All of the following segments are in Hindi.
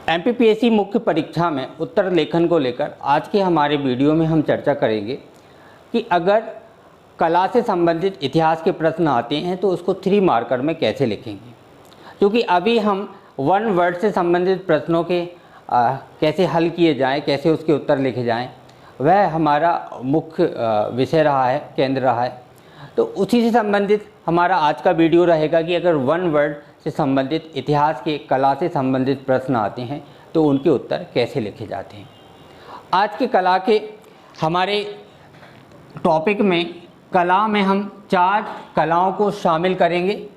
एमपीपीएससी मुख्य परीक्षा में उत्तर लेखन को लेकर आज के हमारे वीडियो में हम चर्चा करेंगे कि अगर कला से संबंधित इतिहास के प्रश्न आते हैं तो उसको 3 मार्कर में कैसे लिखेंगे। क्योंकि अभी हम 1 वर्ड से संबंधित प्रश्नों के कैसे हल किए जाएं, कैसे उसके उत्तर लिखे जाएं, वह हमारा मुख्य विषय रहा है, केंद्र रहा है। तो उसी से संबंधित हमारा आज का वीडियो रहेगा कि अगर 1 वर्ड से संबंधित इतिहास के, कला से संबंधित प्रश्न आते हैं तो उनके उत्तर कैसे लिखे जाते हैं। आज के कला के हमारे टॉपिक में कला में हम 4 कलाओं को शामिल करेंगे।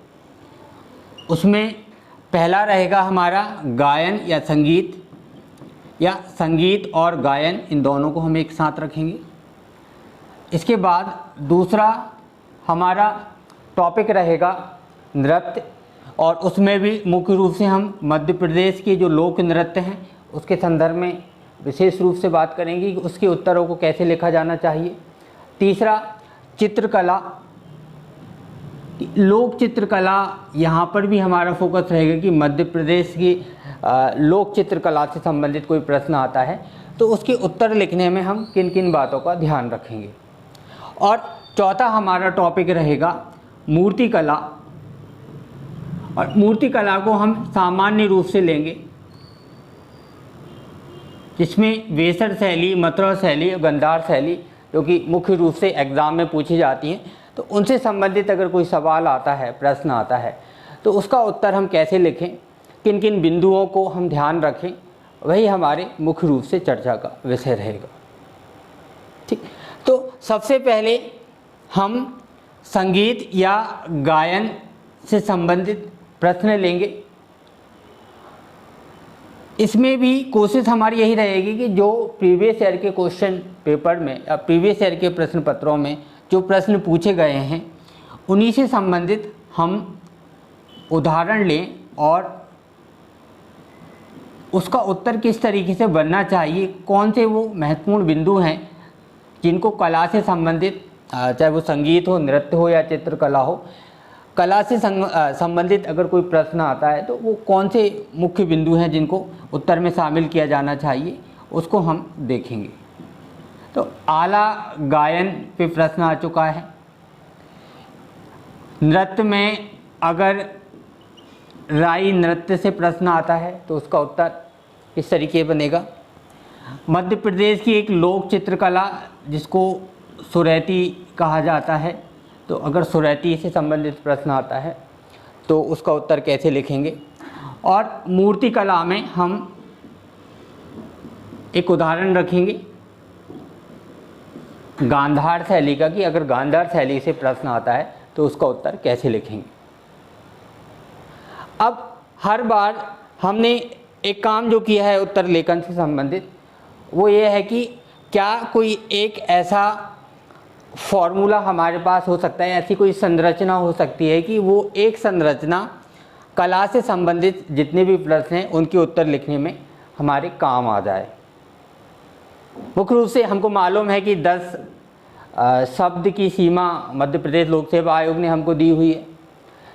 उसमें पहला रहेगा हमारा गायन या संगीत और गायन, इन दोनों को हम एक साथ रखेंगे। इसके बाद दूसरा हमारा टॉपिक रहेगा नृत्य, और उसमें भी मुख्य रूप से हम मध्य प्रदेश के जो लोक नृत्य हैं उसके संदर्भ में विशेष रूप से बात करेंगे कि उसके उत्तरों को कैसे लिखा जाना चाहिए। तीसरा चित्रकला, लोक चित्रकला, यहाँ पर भी हमारा फोकस रहेगा कि मध्य प्रदेश की लोक चित्रकला से संबंधित कोई प्रश्न आता है तो उसके उत्तर लिखने में हम किन किन बातों का ध्यान रखेंगे। और चौथा हमारा टॉपिक रहेगा मूर्तिकला, और मूर्तिकला को हम सामान्य रूप से लेंगे जिसमें वेसर शैली, मथुरा शैली और गंधार शैली जो कि मुख्य रूप से एग्ज़ाम में पूछी जाती हैं, तो उनसे संबंधित अगर कोई सवाल आता है, प्रश्न आता है तो उसका उत्तर हम कैसे लिखें, किन किन बिंदुओं को हम ध्यान रखें, वही हमारे मुख्य रूप से चर्चा का विषय रहेगा। ठीक, तो सबसे पहले हम संगीत या गायन से संबंधित प्रश्न लेंगे। इसमें भी कोशिश हमारी यही रहेगी कि जो प्रीवियस ईयर के क्वेश्चन पेपर में या प्रीवियस ईयर के प्रश्न पत्रों में जो प्रश्न पूछे गए हैं उन्हीं से संबंधित हम उदाहरण लें और उसका उत्तर किस तरीके से बनना चाहिए, कौन से वो महत्वपूर्ण बिंदु हैं जिनको कला से संबंधित, चाहे वो संगीत हो, नृत्य हो या चित्रकला हो, कला से संबंधित अगर कोई प्रश्न आता है तो वो कौन से मुख्य बिंदु हैं जिनको उत्तर में शामिल किया जाना चाहिए, उसको हम देखेंगे। तो आला गायन पे प्रश्न आ चुका है। नृत्य में अगर राई नृत्य से प्रश्न आता है तो उसका उत्तर किस तरीके बनेगा। मध्य प्रदेश की एक लोक चित्रकला जिसको सुरैती कहा जाता है, तो अगर सुरैती से संबंधित प्रश्न आता है तो उसका उत्तर कैसे लिखेंगे। और मूर्तिकला में हम एक उदाहरण रखेंगे गांधार शैली का, कि अगर गांधार शैली से प्रश्न आता है तो उसका उत्तर कैसे लिखेंगे। अब हर बार हमने एक काम जो किया है उत्तर लेखन से संबंधित, वो ये है कि क्या कोई एक ऐसा फॉर्मूला हमारे पास हो सकता है, ऐसी कोई संरचना हो सकती है कि वो एक संरचना कला से संबंधित जितने भी प्रश्न हैं उनके उत्तर लिखने में हमारे काम आ जाए। मुख्य रूप से हमको मालूम है कि 10 शब्द की सीमा मध्य प्रदेश लोक सेवा आयोग ने हमको दी हुई है,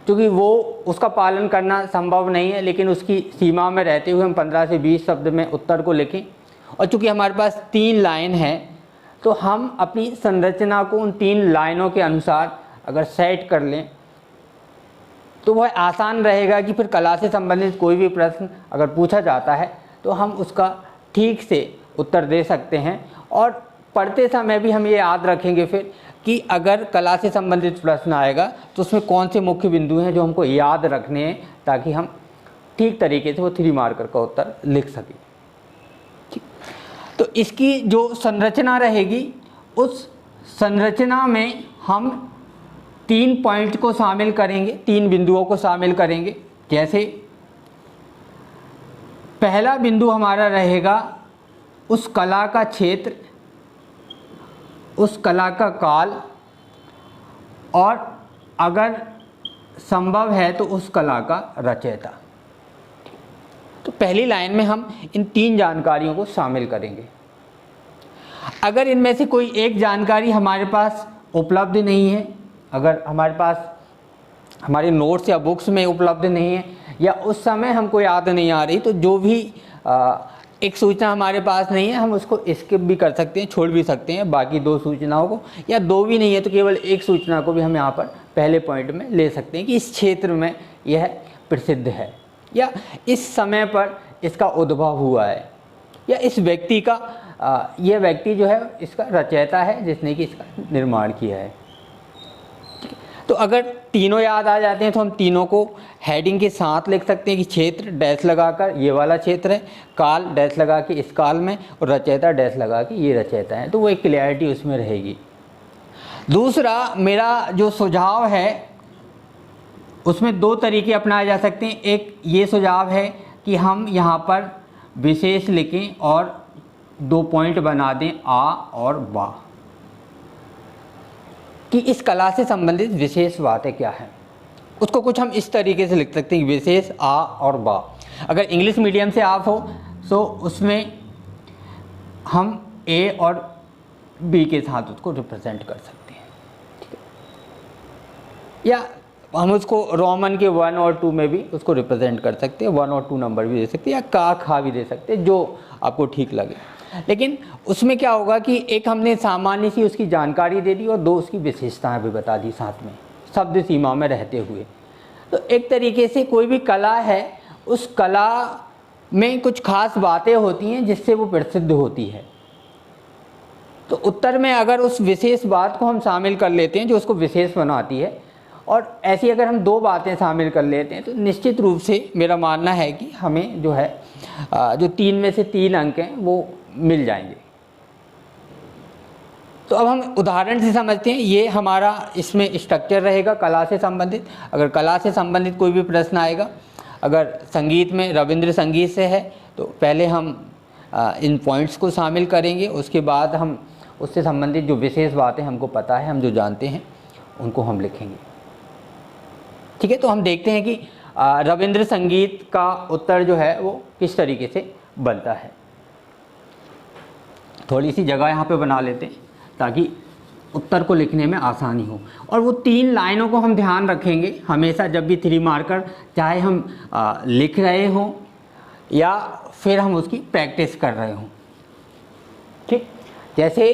क्योंकि वो उसका पालन करना संभव नहीं है, लेकिन उसकी सीमा में रहते हुए हम 15 से 20 शब्द में उत्तर को लिखें। और चूँकि हमारे पास 3 लाइन है तो हम अपनी संरचना को उन 3 लाइनों के अनुसार अगर सेट कर लें तो वह आसान रहेगा कि फिर कला से संबंधित कोई भी प्रश्न अगर पूछा जाता है तो हम उसका ठीक से उत्तर दे सकते हैं। और पढ़ते समय भी हम ये याद रखेंगे फिर कि अगर कला से संबंधित प्रश्न आएगा तो उसमें कौन से मुख्य बिंदु हैं जो हमको याद रखने हैं, ताकि हम ठीक तरीके से वो 3 मार्कर का उत्तर लिख सकें। ठीक, तो इसकी जो संरचना रहेगी उस संरचना में हम 3 पॉइंट को शामिल करेंगे, 3 बिंदुओं को शामिल करेंगे। जैसे पहला बिंदु हमारा रहेगा उस कला का क्षेत्र, उस कला का काल, और अगर संभव है तो उस कला का रचयिता। तो पहली लाइन में हम इन 3 जानकारियों को शामिल करेंगे। अगर इनमें से कोई एक जानकारी हमारे पास उपलब्ध नहीं है, अगर हमारे पास हमारे नोट्स या बुक्स में उपलब्ध नहीं है या उस समय हमको याद नहीं आ रही, तो जो भी एक सूचना हमारे पास नहीं है, हम उसको स्किप भी कर सकते हैं, छोड़ भी सकते हैं बाकी दो सूचनाओं को, या दो भी नहीं है तो केवल एक सूचना को भी हम यहाँ पर पहले पॉइंट में ले सकते हैं कि इस क्षेत्र में यह प्रसिद्ध है, या इस समय पर इसका उद्भव हुआ है, या इस व्यक्ति का यह व्यक्ति जो है इसका रचयिता है जिसने कि इसका निर्माण किया है। तो अगर तीनों याद आ जाते हैं तो हम तीनों को हेडिंग के साथ लिख सकते हैं कि क्षेत्र डैश लगाकर ये वाला क्षेत्र है, काल डैश लगा के इस काल में, और रचयिता डैश लगा के ये रचयिता है, तो वो एक क्लियरिटी उसमें रहेगी। दूसरा मेरा जो सुझाव है उसमें दो तरीके अपनाए जा सकते हैं। एक ये सुझाव है कि हम यहाँ पर विशेष लिखें और दो पॉइंट बना दें आ और बा, कि इस कला से संबंधित विशेष बातें क्या हैं। उसको कुछ हम इस तरीके से लिख सकते हैं, विशेष आ और बा। अगर इंग्लिश मीडियम से आप हो तो उसमें हम ए और बी के साथ उसको रिप्रेजेंट कर सकते हैं, ठीक है। या हम उसको रोमन के 1 और 2 में भी उसको रिप्रेजेंट कर सकते हैं, 1 और 2 नंबर भी दे सकते हैं, या का खा भी दे सकते हैं, जो आपको ठीक लगे। लेकिन उसमें क्या होगा कि एक हमने सामान्य सी उसकी जानकारी दे दी और दो उसकी विशेषताएं भी बता दी साथ में, शब्द सीमा में रहते हुए। तो एक तरीके से कोई भी कला है, उस कला में कुछ खास बातें होती हैं जिससे वो प्रसिद्ध होती है। तो उत्तर में अगर उस विशेष बात को हम शामिल कर लेते हैं जो उसको विशेष बनाती है, और ऐसी अगर हम दो बातें शामिल कर लेते हैं, तो निश्चित रूप से मेरा मानना है कि हमें जो है जो 3 में से 3 अंक हैं वो मिल जाएंगे। तो अब हम उदाहरण से समझते हैं। ये हमारा इसमें स्ट्रक्चर रहेगा कला से संबंधित। अगर कला से संबंधित कोई भी प्रश्न आएगा, अगर संगीत में रविंद्र संगीत से है तो पहले हम इन पॉइंट्स को शामिल करेंगे, उसके बाद हम उससे संबंधित जो विशेष बातें हमको पता है, हम जो जानते हैं, उनको हम लिखेंगे, ठीक है। तो हम देखते हैं कि रविंद्र संगीत का उत्तर जो है वो किस तरीके से बनता है। थोड़ी सी जगह यहाँ पे बना लेते हैं ताकि उत्तर को लिखने में आसानी हो। और वो 3 लाइनों को हम ध्यान रखेंगे हमेशा, जब भी 3 मार्कर चाहे हम लिख रहे हों या फिर हम उसकी प्रैक्टिस कर रहे हों, ठीक। जैसे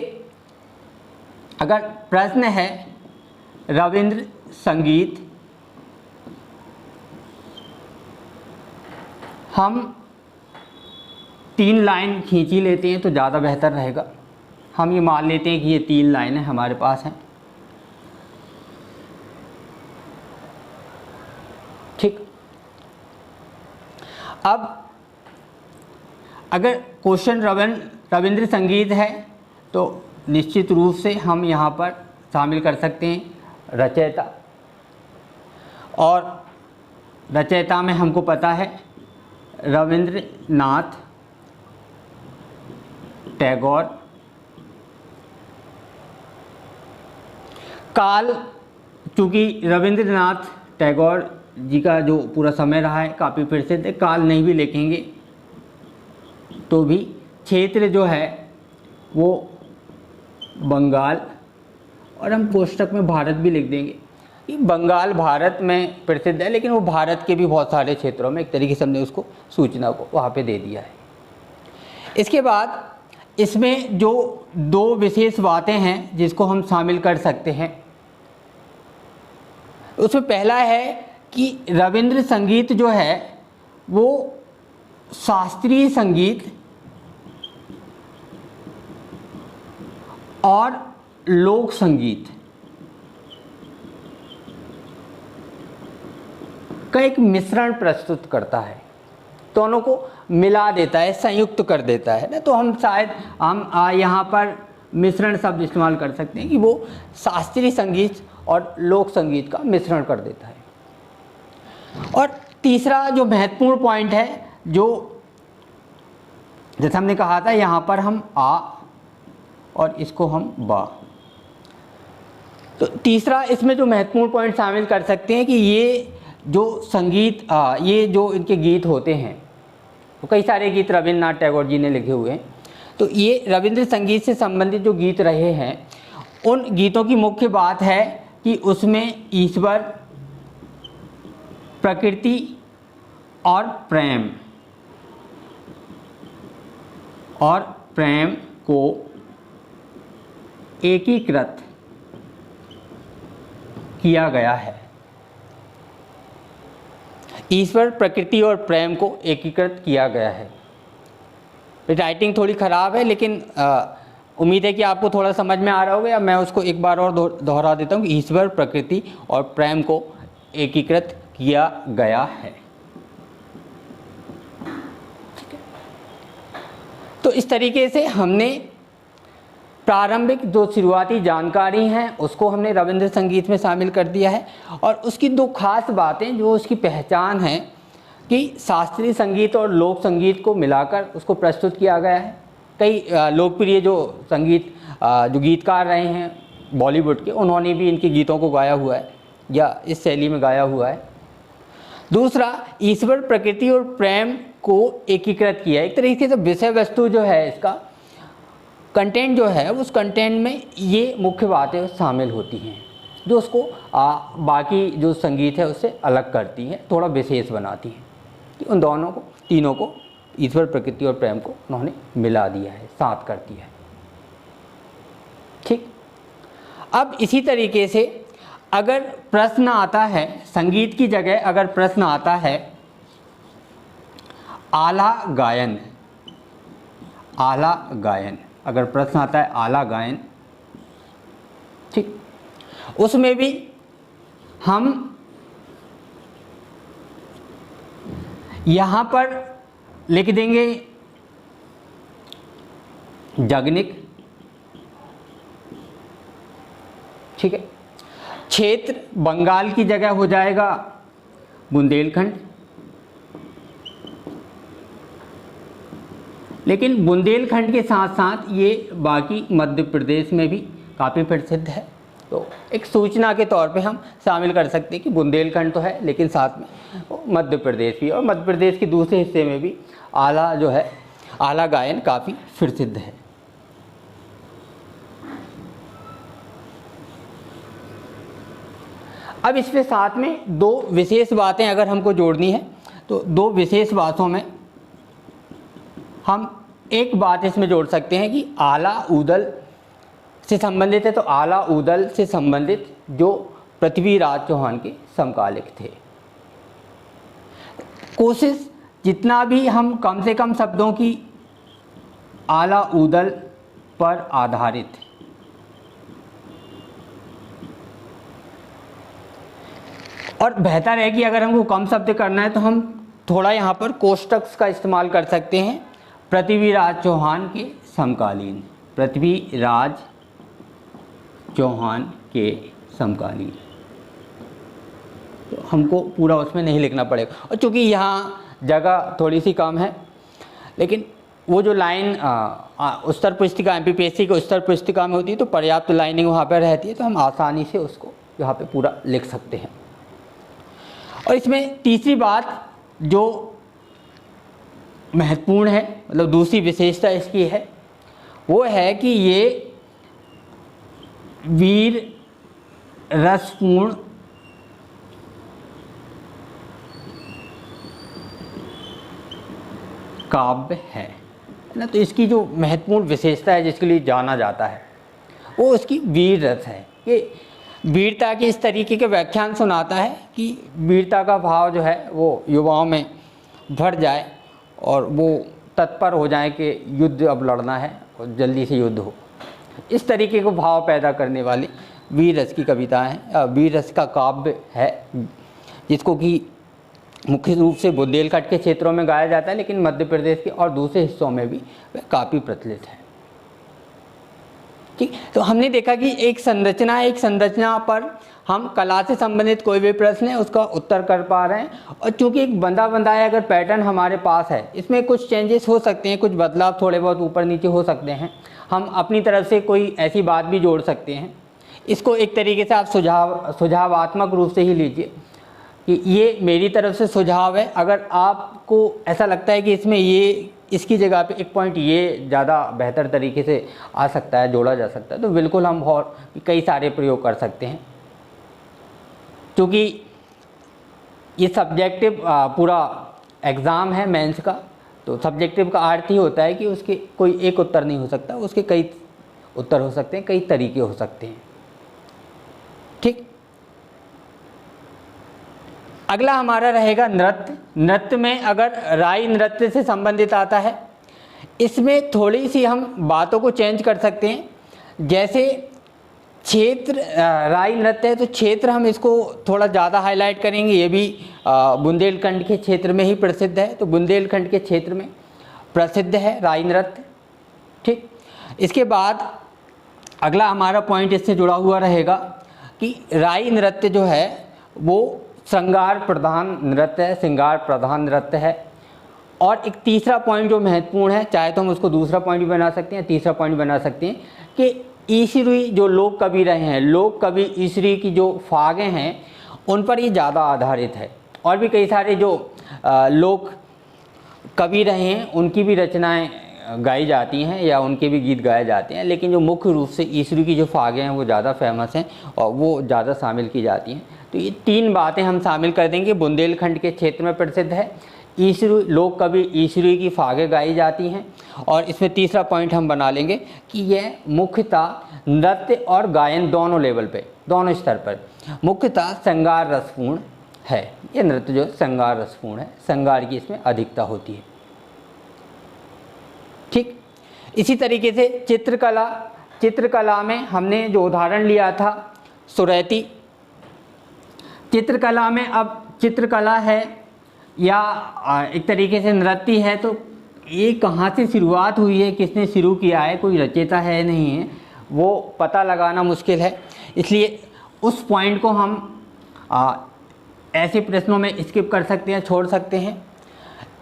अगर प्रश्न है रविंद्र संगीत, हम 3 लाइन खींची लेते हैं तो ज़्यादा बेहतर रहेगा। हम ये मान लेते हैं कि ये 3 लाइनें हमारे पास हैं, ठीक। अब अगर क्वेश्चन रविंद्र संगीत है तो निश्चित रूप से हम यहाँ पर शामिल कर सकते हैं रचयिता, और रचयिता में हमको पता है रविंद्रनाथ टैगोर। काल, चूँकि रविंद्रनाथ टैगोर जी का जो पूरा समय रहा है काफ़ी प्रसिद्ध है, काल नहीं भी लिखेंगे तो भी क्षेत्र जो है वो बंगाल, और हम कोष्टक में भारत भी लिख देंगे कि बंगाल भारत में प्रसिद्ध है, लेकिन वो भारत के भी बहुत सारे क्षेत्रों में एक तरीके से हमने उसको सूचना को वहाँ पे दे दिया है। इसके बाद इसमें जो 2 विशेष बातें हैं जिसको हम शामिल कर सकते हैं, उसमें पहला है कि रविंद्र संगीत जो है वो शास्त्रीय संगीत और लोक संगीत का एक मिश्रण प्रस्तुत करता है, दोनों को मिला देता है, संयुक्त कर देता है ना। तो हम शायद हम यहाँ पर मिश्रण शब्द इस्तेमाल कर सकते हैं कि वो शास्त्रीय संगीत और लोक संगीत का मिश्रण कर देता है। और तीसरा जो महत्वपूर्ण पॉइंट है, जो जैसे हमने कहा था यहाँ पर हम आ और इसको हम बा, तो तीसरा इसमें जो महत्वपूर्ण पॉइंट शामिल कर सकते हैं कि ये जो संगीत ये जो इनके गीत होते हैं, तो कई सारे गीत रविंद्रनाथ टैगोर जी ने लिखे हुए हैं, तो ये रविंद्र संगीत से संबंधित जो गीत रहे हैं, उन गीतों की मुख्य बात है कि उसमें ईश्वर, प्रकृति और प्रेम और प्रेम को एकीकृत किया गया है। ईश्वर, प्रकृति और प्रेम को एकीकृत किया गया है। राइटिंग थोड़ी ख़राब है, लेकिन उम्मीद है कि आपको थोड़ा समझ में आ रहा होगा। या मैं उसको एक बार और दोहरा देता हूँ कि ईश्वर, प्रकृति और प्रेम को एकीकृत किया गया है। ठीक है, तो इस तरीके से हमने प्रारंभिक जो शुरुआती जानकारी हैं उसको हमने रविंद्र संगीत में शामिल कर दिया है। और उसकी दो खास बातें जो उसकी पहचान है कि शास्त्रीय संगीत और लोक संगीत को मिलाकर उसको प्रस्तुत किया गया है। कई लोकप्रिय जो संगीत जो गीतकार रहे हैं बॉलीवुड के, उन्होंने भी इनके गीतों को गाया हुआ है या इस शैली में गाया हुआ है। दूसरा, ईश्वर, प्रकृति और प्रेम को एकीकृत किया है। एक तरीके से विषय वस्तु जो है, इसका कंटेंट जो है, उस कंटेंट में ये मुख्य बातें शामिल होती हैं जो उसको बाकी जो संगीत है उससे अलग करती हैं, थोड़ा विशेष बनाती हैं। कि उन दोनों को, तीनों को, ईश्वर, प्रकृति और प्रेम को उन्होंने मिला दिया है, साथ कर दिया है। ठीक, अब इसी तरीके से अगर प्रश्न आता है, संगीत की जगह अगर प्रश्न आता है आला गायन, आला गायन, अगर प्रश्न आता है आला गायन, ठीक, उसमें भी हम यहाँ पर लिख देंगे जगनिक। ठीक है, क्षेत्र बंगाल की जगह हो जाएगा बुंदेलखंड। लेकिन बुंदेलखंड के साथ साथ ये बाकी मध्य प्रदेश में भी काफ़ी प्रसिद्ध है, तो एक सूचना के तौर पे हम शामिल कर सकते हैं कि बुंदेलखंड तो है लेकिन साथ में मध्य प्रदेश भी, और मध्य प्रदेश के दूसरे हिस्से में भी आला जो है, आला गायन काफ़ी प्रसिद्ध है। अब इसके साथ में दो विशेष बातें अगर हमको जोड़नी है तो दो विशेष बातों में हम एक बात इसमें जोड़ सकते हैं कि आला उदल से संबंधित है। तो आला उदल से संबंधित जो पृथ्वीराज चौहान के समकालिक थे। कोशिश जितना भी हम कम से कम शब्दों की आला उदल पर आधारित, और बेहतर है कि अगर हमको कम शब्द करना है तो हम थोड़ा यहाँ पर कोष्टक का इस्तेमाल कर सकते हैं। पृथ्वीराज चौहान के समकालीन, पृथ्वीराज चौहान के समकालीन, तो हमको पूरा उसमें नहीं लिखना पड़ेगा। और चूँकि यहाँ जगह थोड़ी सी कम है, लेकिन वो जो लाइन उत्तर पुस्तिका, MPPSC की उत्तर पुस्तिका में होती है तो पर्याप्त लाइनिंग वहाँ पर रहती है, तो हम आसानी से उसको यहाँ पे पूरा लिख सकते हैं। और इसमें तीसरी बात जो महत्वपूर्ण है, मतलब दूसरी विशेषता इसकी है, वो है कि ये वीर रसपूर्ण काव्य है ना। तो इसकी जो महत्वपूर्ण विशेषता है जिसके लिए जाना जाता है वो उसकी वीर रस है। ये वीरता के इस तरीके के व्याख्यान सुनाता है कि वीरता का भाव जो है वो युवाओं में भर जाए और वो तत्पर हो जाए कि युद्ध अब लड़ना है और जल्दी से युद्ध हो। इस तरीके को भाव पैदा करने वाली वीर रस की कविताएं हैं, वीर रस का काव्य है, जिसको कि मुख्य रूप से बुंदेलखंड के क्षेत्रों में गाया जाता है, लेकिन मध्य प्रदेश के और दूसरे हिस्सों में भी वह काफ़ी प्रचलित है। ठीक, तो हमने देखा कि एक संरचना है, एक संरचना पर हम कला से संबंधित कोई भी प्रश्न है उसका उत्तर कर पा रहे हैं। और चूंकि एक बंधा बंधाया अगर पैटर्न हमारे पास है, इसमें कुछ चेंजेस हो सकते हैं, कुछ बदलाव थोड़े बहुत ऊपर नीचे हो सकते हैं, हम अपनी तरफ से कोई ऐसी बात भी जोड़ सकते हैं। इसको एक तरीके से आप सुझावात्मक रूप से ही लीजिए कि ये मेरी तरफ से सुझाव है। अगर आपको ऐसा लगता है कि इसमें ये, इसकी जगह पे एक पॉइंट ये ज़्यादा बेहतर तरीके से आ सकता है, जोड़ा जा सकता है, तो बिल्कुल हम और कई सारे प्रयोग कर सकते हैं। क्योंकि ये सब्जेक्टिव पूरा एग्ज़ाम है मेंस का, तो सब्जेक्टिव का अर्थ ही होता है कि उसके कोई एक उत्तर नहीं हो सकता, उसके कई उत्तर हो सकते हैं, कई तरीके हो सकते हैं। ठीक, अगला हमारा रहेगा नृत्य। नृत्य में अगर राई नृत्य से संबंधित आता है, इसमें थोड़ी सी हम बातों को चेंज कर सकते हैं। जैसे क्षेत्र राई नृत्य है तो क्षेत्र हम इसको थोड़ा ज़्यादा हाईलाइट करेंगे, ये भी बुंदेलखंड के क्षेत्र में ही प्रसिद्ध है, तो बुंदेलखंड के क्षेत्र में प्रसिद्ध है राई नृत्य। ठीक, इसके बाद अगला हमारा पॉइंट इससे जुड़ा हुआ रहेगा कि राई नृत्य जो है वो श्रृंगार प्रधान नृत्य है, श्रृंगार प्रधान नृत्य है। और एक तीसरा पॉइंट जो महत्वपूर्ण है, चाहे तो हम उसको दूसरा पॉइंट भी बना सकते हैं, तीसरा पॉइंट बना सकते हैं कि ईसरी जो लोक कवि रहे हैं, लोक कवि ईसरी की जो फागें हैं उन पर ये ज़्यादा आधारित है। और भी कई सारे जो लोक कवि रहे हैं उनकी भी रचनाएं गाई जाती हैं या उनके भी गीत गाए जाते हैं, लेकिन जो मुख्य रूप से ईसरी की जो फागें हैं वो ज़्यादा फेमस हैं और वो ज़्यादा शामिल की जाती हैं। तो ये तीन बातें हम शामिल कर देंगे। बुंदेलखंड के क्षेत्र में प्रसिद्ध है, ईसरी लोक कवि ईसरी की फागें गाई जाती हैं, और इसमें तीसरा पॉइंट हम बना लेंगे कि यह मुख्यतः नृत्य और गायन दोनों लेवल पे, दोनों स्तर पर मुख्यतः श्रृंगार रसपूर्ण है। ये नृत्य जो श्रृंगार रसपूर्ण है, श्रृंगार की इसमें अधिकता होती है। ठीक, इसी तरीके से चित्रकला, चित्रकला में हमने जो उदाहरण लिया था सुरैती, चित्रकला में अब चित्रकला है या एक तरीके से नृत्य है, तो ये कहाँ से शुरुआत हुई है, किसने शुरू किया है, कोई रचयिता है नहीं है, वो पता लगाना मुश्किल है। इसलिए उस पॉइंट को हम ऐसे प्रश्नों में स्किप कर सकते हैं, छोड़ सकते हैं।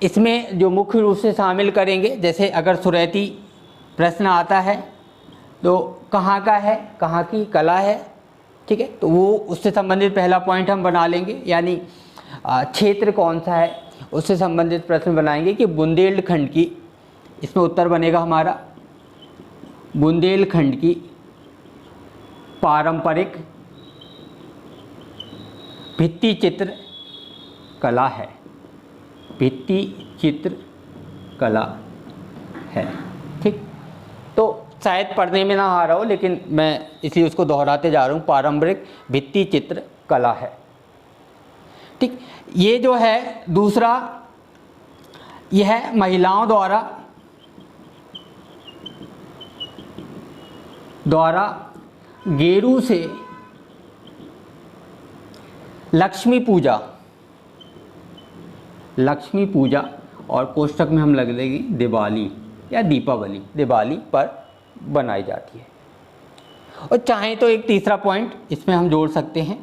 इसमें जो मुख्य रूप से शामिल करेंगे, जैसे अगर सुरैती प्रश्न आता है तो कहाँ का है, कहाँ की कला है, ठीक है, तो वो उससे संबंधित पहला पॉइंट हम बना लेंगे, यानी क्षेत्र कौन सा है उससे संबंधित प्रश्न बनाएंगे कि बुंदेलखंड की, इसमें उत्तर बनेगा हमारा बुंदेलखंड की पारंपरिक भित्ति चित्र कला है, भित्ति चित्र कला है। ठीक, तो शायद पढ़ने में ना आ रहा हो, लेकिन मैं इसलिए उसको दोहराते जा रहा हूँ, पारंपरिक भित्ति चित्र कला है। ठीक, ये जो है दूसरा, यह महिलाओं द्वारा गेरू से लक्ष्मी पूजा और कोष्ठक में हम लग देंगे दिवाली या दीपावली, दिवाली पर बनाई जाती है। और चाहें तो एक तीसरा पॉइंट इसमें हम जोड़ सकते हैं,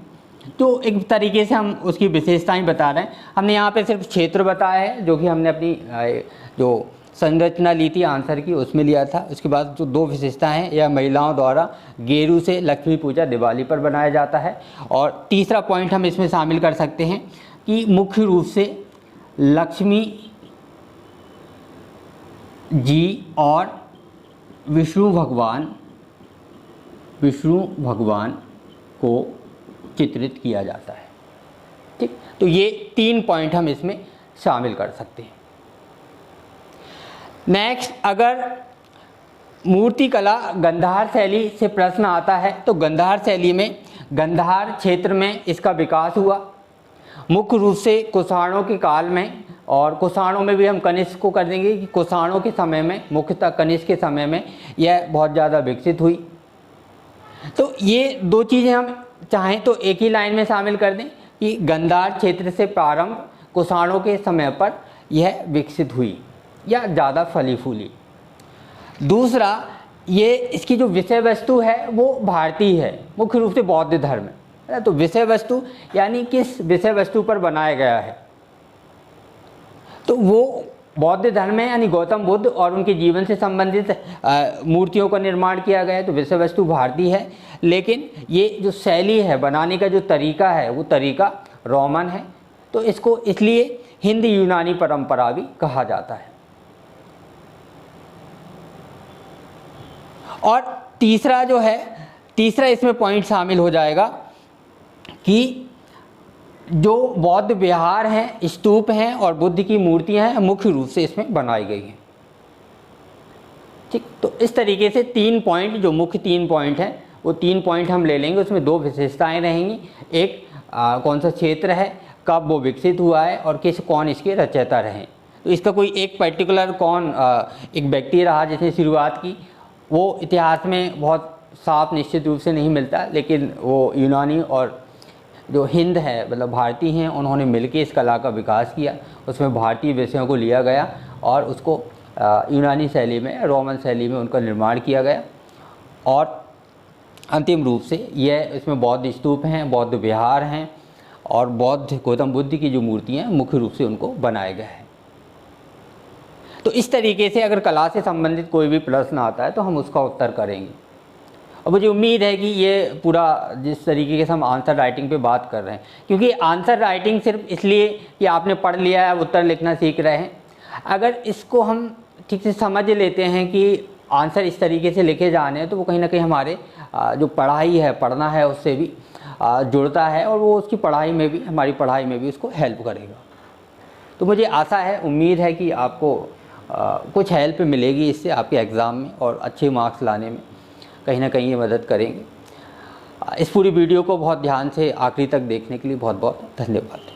तो एक तरीके से हम उसकी विशेषताएं बता रहे हैं। हमने यहाँ पे सिर्फ क्षेत्र बताया है, जो कि हमने अपनी जो संरचना ली थी आंसर की उसमें लिया था। उसके बाद जो दो विशेषताएं हैं, यह महिलाओं द्वारा गेरू से लक्ष्मी पूजा दिवाली पर बनाया जाता है। और तीसरा पॉइंट हम इसमें शामिल कर सकते हैं कि मुख्य रूप से लक्ष्मी जी और विष्णु भगवान को चित्रित किया जाता है। ठीक, तो ये तीन पॉइंट हम इसमें शामिल कर सकते हैं। नेक्स्ट, अगर मूर्तिकला गंधार शैली से प्रश्न आता है, तो गंधार शैली में गंधार क्षेत्र में इसका विकास हुआ मुख्य रूप से कुषाणों के काल में, और कुषाणों में भी हम कनिष्क को कर देंगे कि कुषाणों के समय में, मुख्यतः कनिष्क के समय में यह बहुत ज़्यादा विकसित हुई। तो ये दो चीज़ें हम चाहें तो एक ही लाइन में शामिल कर दें कि गंधार क्षेत्र से प्रारंभ कुषाणों के समय पर यह विकसित हुई या ज़्यादा फली फूली। दूसरा, ये इसकी जो विषय वस्तु है वो भारतीय है, मुख्य रूप से बौद्ध धर्म है। तो विषय वस्तु यानी किस विषय वस्तु पर बनाया गया है, तो वो बौद्ध धर्म है, यानी गौतम बुद्ध और उनके जीवन से संबंधित मूर्तियों का निर्माण किया गया है, तो विषय वस्तु भारतीय है। लेकिन ये जो शैली है, बनाने का जो तरीका है, वो तरीका रोमन है, तो इसको इसलिए हिंद यूनानी परंपरा भी कहा जाता है। और तीसरा जो है, तीसरा इसमें पॉइंट शामिल हो जाएगा कि जो बौद्ध विहार हैं, स्तूप हैं और बुद्ध की मूर्तियां हैं मुख्य रूप से इसमें बनाई गई हैं। ठीक, तो इस तरीके से 3 पॉइंट, जो मुख्य 3 पॉइंट हैं वो 3 पॉइंट हम ले लेंगे। उसमें 2 विशेषताएं रहेंगी। एक कौन सा क्षेत्र है, कब वो विकसित हुआ है और कौन इसके रचयिता रहे। तो इसका कोई एक पर्टिकुलर एक व्यक्ति रहा जिसने शुरुआत की, वो इतिहास में बहुत साफ निश्चित रूप से नहीं मिलता, लेकिन वो यूनानी और जो हिंद है मतलब भारतीय हैं, उन्होंने मिलकर इस कला का विकास किया। उसमें भारतीय विषयों को लिया गया और उसको यूनानी शैली में, रोमन शैली में उनका निर्माण किया गया। और अंतिम रूप से यह इसमें बौद्ध स्तूप हैं, बौद्ध विहार हैं और गौतम बुद्ध की जो मूर्तियाँ हैं मुख्य रूप से उनको बनाया गया है। तो इस तरीके से अगर कला से संबंधित कोई भी प्रश्न आता है तो हम उसका उत्तर करेंगे। और मुझे उम्मीद है कि ये पूरा जिस तरीके से हम आंसर राइटिंग पे बात कर रहे हैं, क्योंकि आंसर राइटिंग सिर्फ इसलिए कि आपने पढ़ लिया है, उत्तर लिखना सीख रहे हैं, अगर इसको हम ठीक से समझ लेते हैं कि आंसर इस तरीके से लिखे जाने हैं तो वो कहीं ना कहीं हमारे जो पढ़ाई है, पढ़ना है, उससे भी जुड़ता है और वो उसकी पढ़ाई में भी, हमारी पढ़ाई में भी उसको हेल्प करेगा। तो मुझे आशा है, उम्मीद है कि आपको कुछ हेल्प मिलेगी इससे आपके एग्ज़ाम में और अच्छे मार्क्स लाने में कहीं ना कहीं ये मदद करेंगे। इस पूरी वीडियो को बहुत ध्यान से आखिरी तक देखने के लिए बहुत बहुत धन्यवाद।